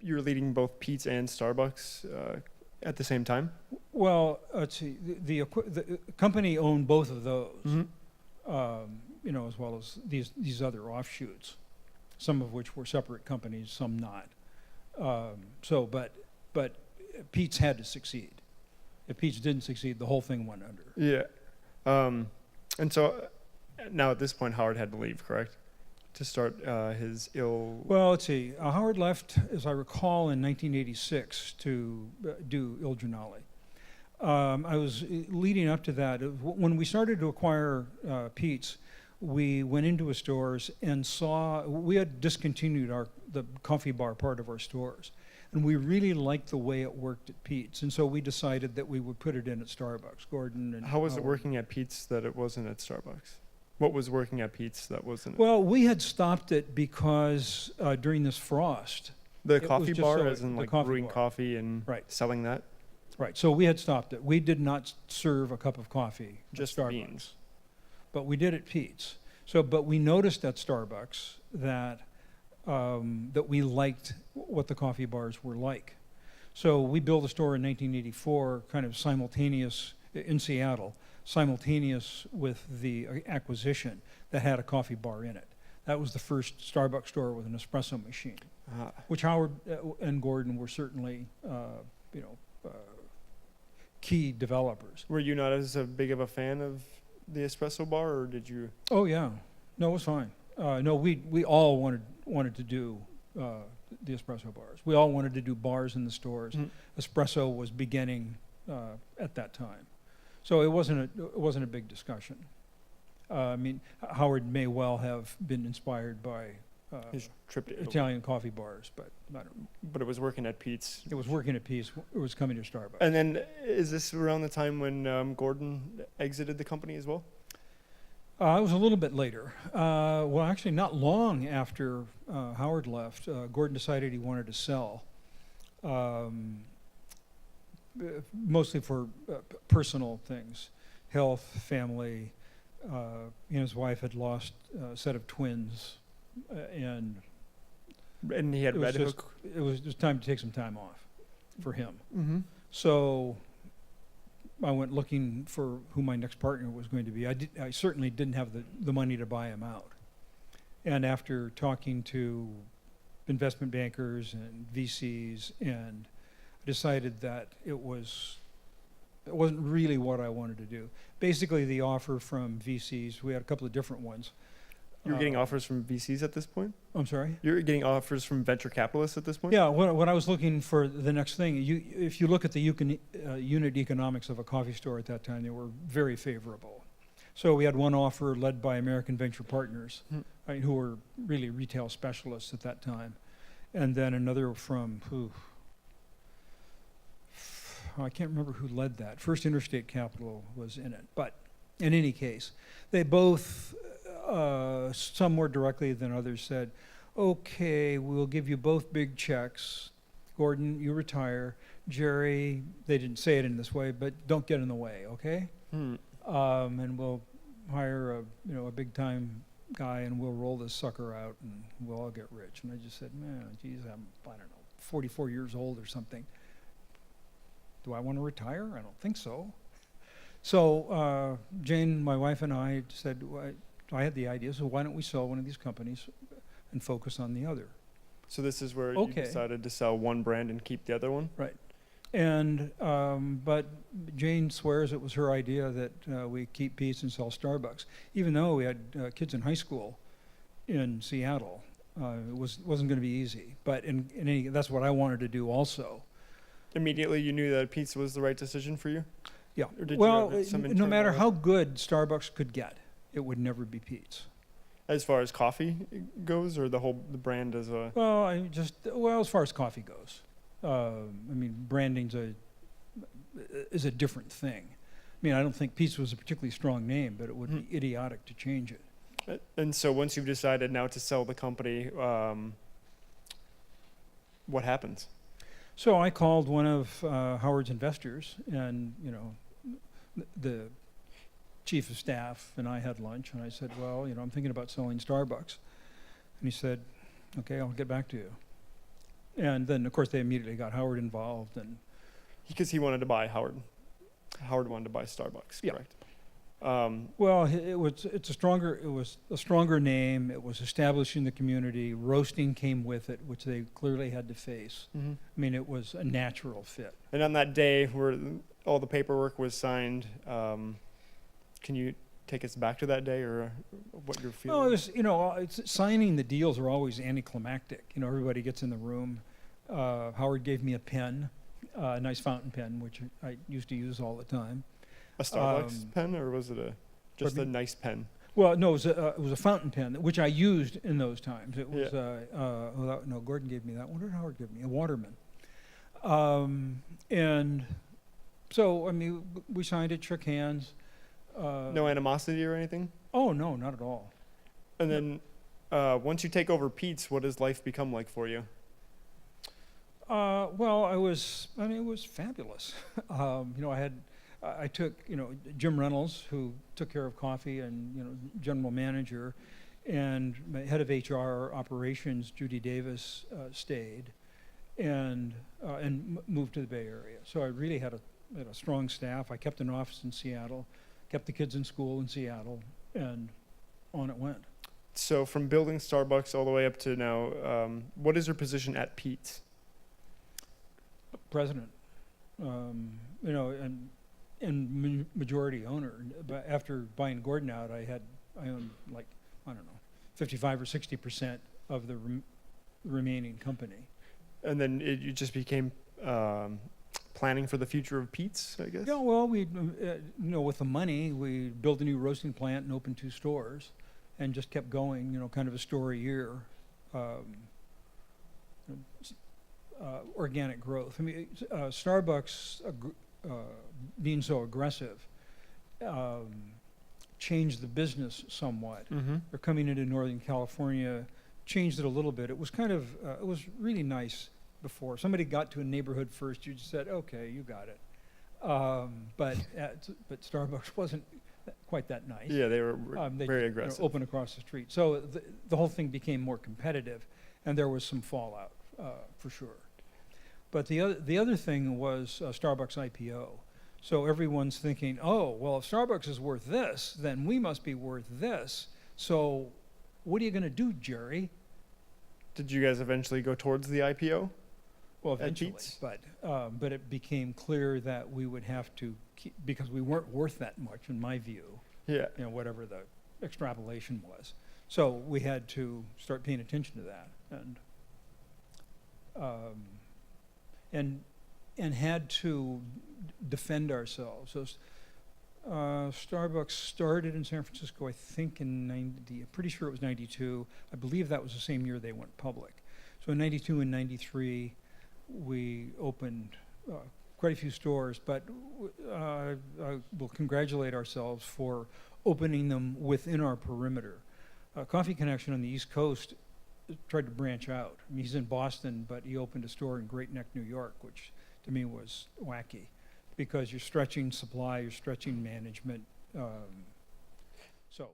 You were leading both Peet's and Starbucks at the same time? Well, let's see. The company owned both of those, you know, as well as these other offshoots, some of which were separate companies, some not. But Peet's had to succeed. If Peet's didn't succeed, the whole thing went under. Yeah. And so now at this point, Howard had to leave, correct? To start his ill... Well, let's see. Howard left, as I recall, in 1986 to do Il Giornale. I was leading up to that. When we started to acquire Peet's, we went into his stores and saw, we had discontinued the coffee bar part of our stores. And we really liked the way it worked at Peet's. And so we decided that we would put it in at Starbucks, Gordon. And how was it working at Peet's that it wasn't at Starbucks? What was working at Peet's that wasn't? Well, we had stopped it because during this frost. The coffee bar, as in like brewing bar. Coffee and selling that? Right, so we had stopped it. We did not serve a cup of coffee just at Starbucks. Beans. But we did at Peet's. So, but we noticed at Starbucks that that we liked what the coffee bars were like. So we built a store in 1984, kind of simultaneous, in Seattle, simultaneous with the acquisition that had a coffee bar in it. That was the first Starbucks store with an espresso machine, which Howard and Gordon were certainly, you know, key developers. Were you not as big of a fan of the espresso bar, or did you? Oh yeah, no, it was fine. No, we all wanted to do the espresso bars. We all wanted to do bars in the stores. Espresso was beginning at that time, so it wasn't a big discussion. I mean, Howard may well have been inspired by his trip to Italian coffee bars, but I don't know. But it was working at Peet's. It was working at Peet's. It was coming to Starbucks. And then, is this around the time when Gordon exited the company as well? It was a little bit later. Well, actually, not long after Howard left, Gordon decided he wanted to sell, mostly for personal things, health, family. He and his wife had lost a set of twins, and he had Red Hook. It was just time to take some time off for him. Mm-hmm. So I went looking for who my next partner was going to be. I certainly didn't have the money to buy him out. And after talking to investment bankers and VCs, and I decided that it wasn't really what I wanted to do. Basically, the offer from VCs, we had a couple of different ones. You were getting offers from VCs at this point? I'm sorry? You were getting offers from venture capitalists at this point? Yeah, when I was looking for the next thing, if you look at the unit economics of a coffee store at that time, they were very favorable. So we had one offer led by American Venture Partners, who were really retail specialists at that time. And then another from, I can't remember who led that. First Interstate Capital was in it. But in any case, they both, some more directly than others, said, okay, we'll give you both big checks. Gordon, you retire. Jerry, they didn't say it in this way, but don't get in the way, okay? And we'll hire a big time guy and we'll roll this sucker out and we'll all get rich. And I just said, man, geez, I'm, I don't know, 44 years old or something. Do I want to retire? I don't think so. So Jane, my wife, and I said, I had the idea, so why don't we sell one of these companies and focus on the other? So this is where you decided to sell one brand and keep the other one? Right. And, but Jane swears it was her idea that we keep Peet's and sell Starbucks. Even though we had kids in high school in Seattle, it wasn't going to be easy. But that's what I wanted to do also. Immediately you knew that Peet's was the right decision for you? Yeah. Or did well, you have some no matter how good Starbucks could get, it would never be Peet's. As far as coffee goes, or the brand as a... Well, as far as coffee goes. I mean, branding's is a different thing. I mean, I don't think Peet's was a particularly strong name, but it would be idiotic to change it. And so once you've decided now to sell the company, what happens? So I called one of Howard's investors, and the chief of staff and I had lunch, and I said, well, I'm thinking about selling Starbucks. And he said, okay, I'll get back to you. And then, of course, they immediately got Howard involved, and Because he wanted to buy Howard. Howard wanted to buy Starbucks, Yeah. correct? well, it was a stronger name. It was established in the community. Roasting came with it, which they clearly had to face. Mhm. I mean, it was a natural fit. And on that day where all the paperwork was signed, can you take us back to that day or what you're feeling? Well, it was, signing the deals are always anticlimactic. Everybody gets in the room. Howard gave me a pen, a nice fountain pen, which I used to use all the time. A Starbucks pen, or was it just a Pardon me? nice pen? Well, no, it was a fountain pen, which I used in those times. It was, no, Gordon gave me that one. What did Howard give me? A Waterman. And so, I mean, we signed it, shook hands. No animosity or anything? Oh, no, not at all. And then once you take over Peet's, what does life become like for you? Well, it was fabulous. I took, Jim Reynolds, who took care of coffee and, general manager, and my head of HR operations, Judy Davis, stayed and moved to the Bay Area. So I really had a strong staff. I kept an office in Seattle, kept the kids in school in Seattle, and on it went. So from building Starbucks all the way up to now, what is your position at Peet's? President, and majority owner. But after buying Gordon out, I owned 55 or 60% of the remaining company. And then you just became planning for the future of Peet's, I guess? Yeah, well, we, with the money, we built a new roasting plant and opened 2 stores, and just kept going. Kind of a store a year. Organic growth. I mean, Starbucks being so aggressive changed the business somewhat. Mm-hmm. They're coming into Northern California, changed it a little bit. It was kind of, it was really nice before. Somebody got to a neighborhood first, you just said, okay, you got it. But Starbucks wasn't quite that nice. Yeah, they were They very just, aggressive. open across the street. So the whole thing became more competitive, and there was some fallout for sure. But the other thing was Starbucks IPO. So everyone's thinking, oh, well, if Starbucks is worth this, then we must be worth this. So what are you going to do, Jerry? Did you guys eventually go towards the IPO? Well, eventually, Peet's? but it became clear that we would have to keep, because we weren't worth that much, in my view. Yeah. Whatever the extrapolation was. So we had to start paying attention to that, and had to defend ourselves. So Starbucks started in San Francisco, I think in I'm pretty sure it was 92. I believe that was the same year they went public. So in 92 and 93, we opened quite a few stores, but we'll congratulate ourselves for opening them within our perimeter. Coffee Connection on the East Coast tried to branch out. I mean, he's in Boston, but he opened a store in Great Neck, New York, which to me was wacky, because you're stretching supply, you're stretching management. So